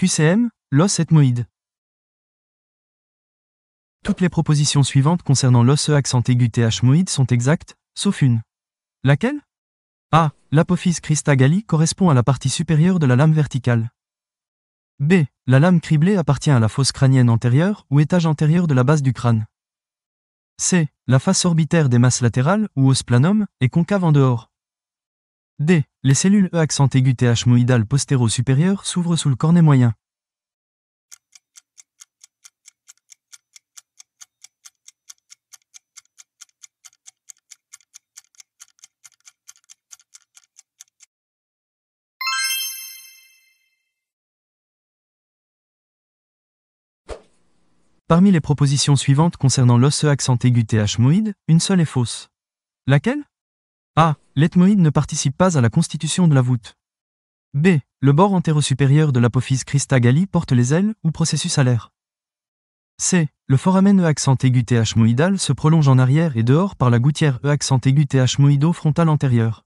QCM, l'os ethmoïde. Toutes les propositions suivantes concernant l'os accent aigu th-moïde sont exactes, sauf une. Laquelle? A. L'apophyse crista galli correspond à la partie supérieure de la lame verticale. B. La lame criblée appartient à la fosse crânienne antérieure ou étage antérieur de la base du crâne. C. La face orbitaire des masses latérales ou os planum est concave en dehors. D. Les cellules E accent aigu th-moïdales postéro-supérieures s'ouvrent sous le cornet moyen. Parmi les propositions suivantes concernant l'os accent aigu th-moïde, une seule est fausse. Laquelle? A. L'ethmoïde ne participe pas à la constitution de la voûte. B. Le bord antéro-supérieur de l'apophyse crista galli porte les ailes ou processus alaire. C. Le foramen E accent aigu th-moïdal se prolonge en arrière et dehors par la gouttière E accent aigu th-moïdo-frontale antérieure.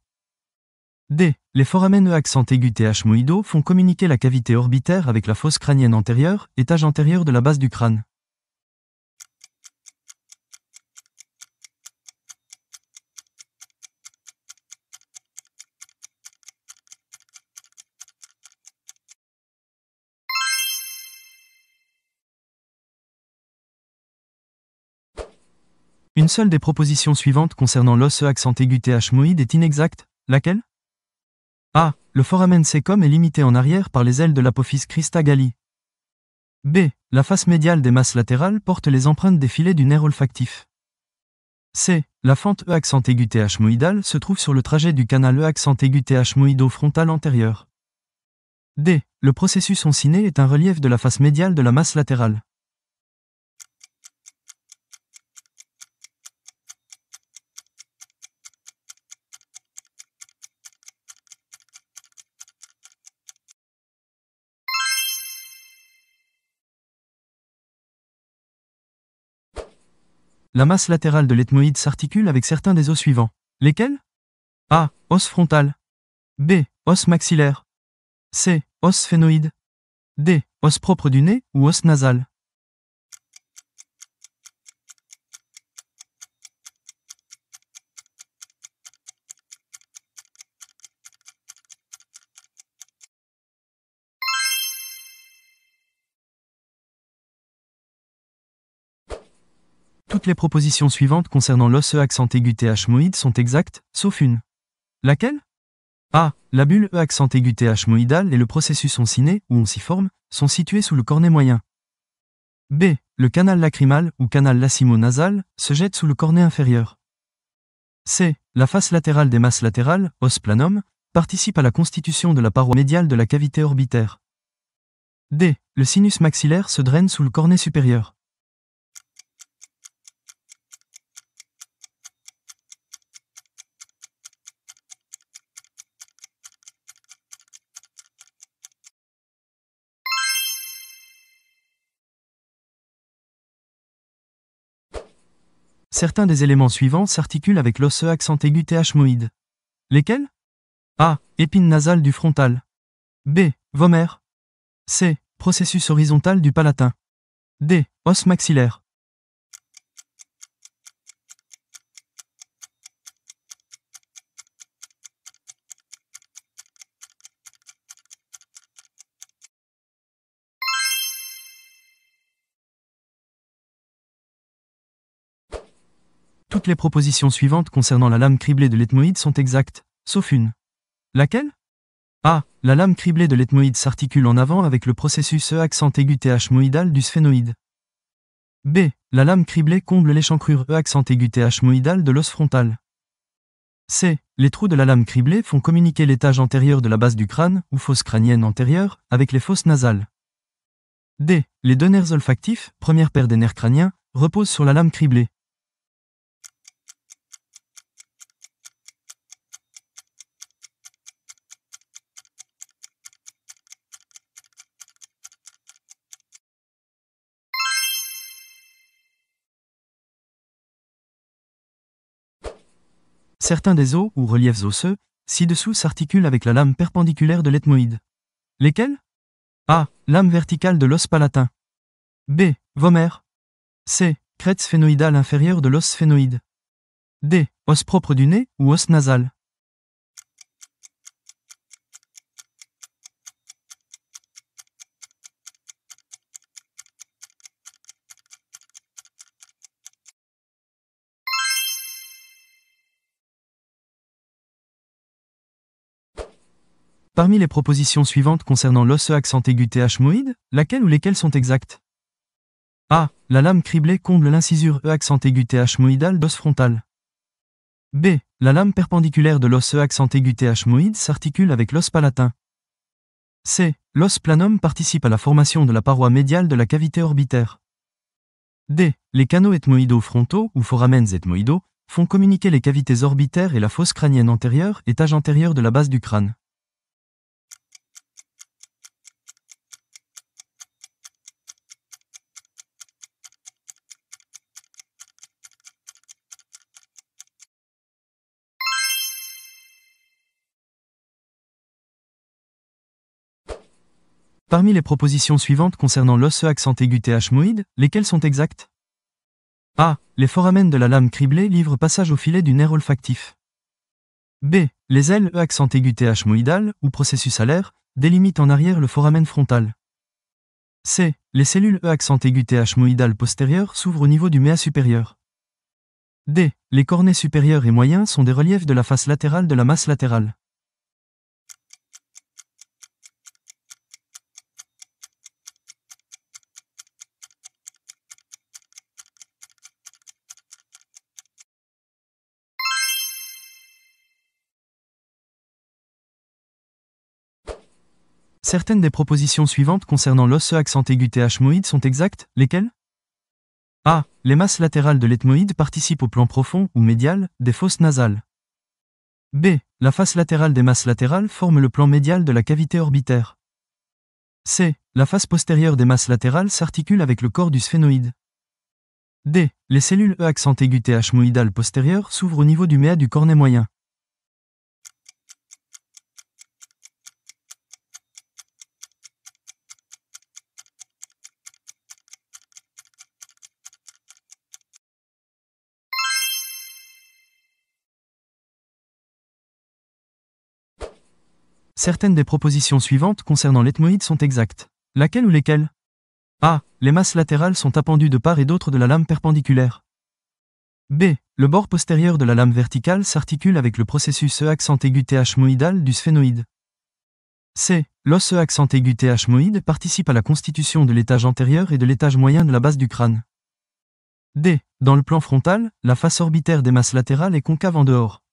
D. Les foramen E accent aigu th-moïdo font communiquer la cavité orbitaire avec la fosse crânienne antérieure, étage antérieur de la base du crâne. Une seule des propositions suivantes concernant l'os accent aigu th-moïde est inexacte, laquelle? A. Le foramen cecum est limité en arrière par les ailes de l'apophyse crista galli. B. La face médiale des masses latérales porte les empreintes des filets du nerf olfactif. C. La fente E accent aigu th-moïdale se trouve sur le trajet du canal E accent aigu th-moïdo-frontal antérieur. D. Le processus onciné est un relief de la face médiale de la masse latérale. La masse latérale de l'ethmoïde s'articule avec certains des os suivants. Lesquels? A. Os frontal. B. Os maxillaire. C. Os sphénoïde. D. Os propre du nez ou os nasal. Toutes les propositions suivantes concernant l'os E accent aigu th-moïde sont exactes, sauf une. Laquelle? A. La bulle E accent aigu th-moïdale et le processus onciné, ou onciforme, sont situés sous le cornet moyen. B. Le canal lacrymal, ou canal lacrymo-nasal, se jette sous le cornet inférieur. C. La face latérale des masses latérales, os planum, participe à la constitution de la paroi médiale de la cavité orbitaire. D. Le sinus maxillaire se draine sous le cornet supérieur. Certains des éléments suivants s'articulent avec l'os E accent aigu th-moïde. Lesquels? A. Épine nasale du frontal. B. Vomer. C. Processus horizontal du palatin. D. Os maxillaire. Toutes les propositions suivantes concernant la lame criblée de l'ethmoïde sont exactes, sauf une. Laquelle? A. La lame criblée de l'ethmoïde s'articule en avant avec le processus E accent aigu th-moïdal du sphénoïde. B. La lame criblée comble l'échancrure E accent aigu th-moïdal de l'os frontal. C. Les trous de la lame criblée font communiquer l'étage antérieur de la base du crâne, ou fosse crânienne antérieure, avec les fosses nasales. D. Les deux nerfs olfactifs, première paire des nerfs crâniens, reposent sur la lame criblée. Certains des os ou reliefs osseux, ci-dessous s'articulent avec la lame perpendiculaire de l'ethmoïde. Lesquels? A. Lame verticale de l'os palatin. B. Vomère. C. Crête sphénoïdale inférieure de l'os sphénoïde. D. Os propre du nez ou os nasal. Parmi les propositions suivantes concernant l'os accent aigu th-moïde, laquelle ou lesquelles sont exactes? A. La lame criblée comble l'incisure accent aigu th-moïdale d'os frontal. B. La lame perpendiculaire de l'os accent aigu th-moïde s'articule avec l'os palatin. C. L'os planum participe à la formation de la paroi médiale de la cavité orbitaire. D. Les canaux ethmoïdaux frontaux ou foramens ethmoïdaux font communiquer les cavités orbitaires et la fosse crânienne antérieure, étage antérieur de la base du crâne. Parmi les propositions suivantes concernant l'os accent aigu th-moïde, lesquelles sont exactes? A. Les foramens de la lame criblée livrent passage au filet du nerf olfactif. B. Les ailes accent aigu th-moïdales, ou processus alaire, délimitent en arrière le foramen frontal. C. Les cellules accent aigu th-moïdales postérieures s'ouvrent au niveau du méa supérieur. D. Les cornets supérieurs et moyens sont des reliefs de la face latérale de la masse latérale. Certaines des propositions suivantes concernant l'os accent aigu th-moïde sont exactes, lesquelles? A. Les masses latérales de l'ethmoïde participent au plan profond ou médial des fosses nasales. B. La face latérale des masses latérales forme le plan médial de la cavité orbitaire. C. La face postérieure des masses latérales s'articule avec le corps du sphénoïde. D. Les cellules accent aigu th-moïdales postérieures s'ouvrent au niveau du méa du cornet moyen. Certaines des propositions suivantes concernant l'ethmoïde sont exactes. Laquelle ou lesquelles? A. Les masses latérales sont appendues de part et d'autre de la lame perpendiculaire. B. Le bord postérieur de la lame verticale s'articule avec le processus accent aigu th-moïdal du sphénoïde. C. L'os accent aigu th-moïde participe à la constitution de l'étage antérieur et de l'étage moyen de la base du crâne. D. Dans le plan frontal, la face orbitaire des masses latérales est concave en dehors.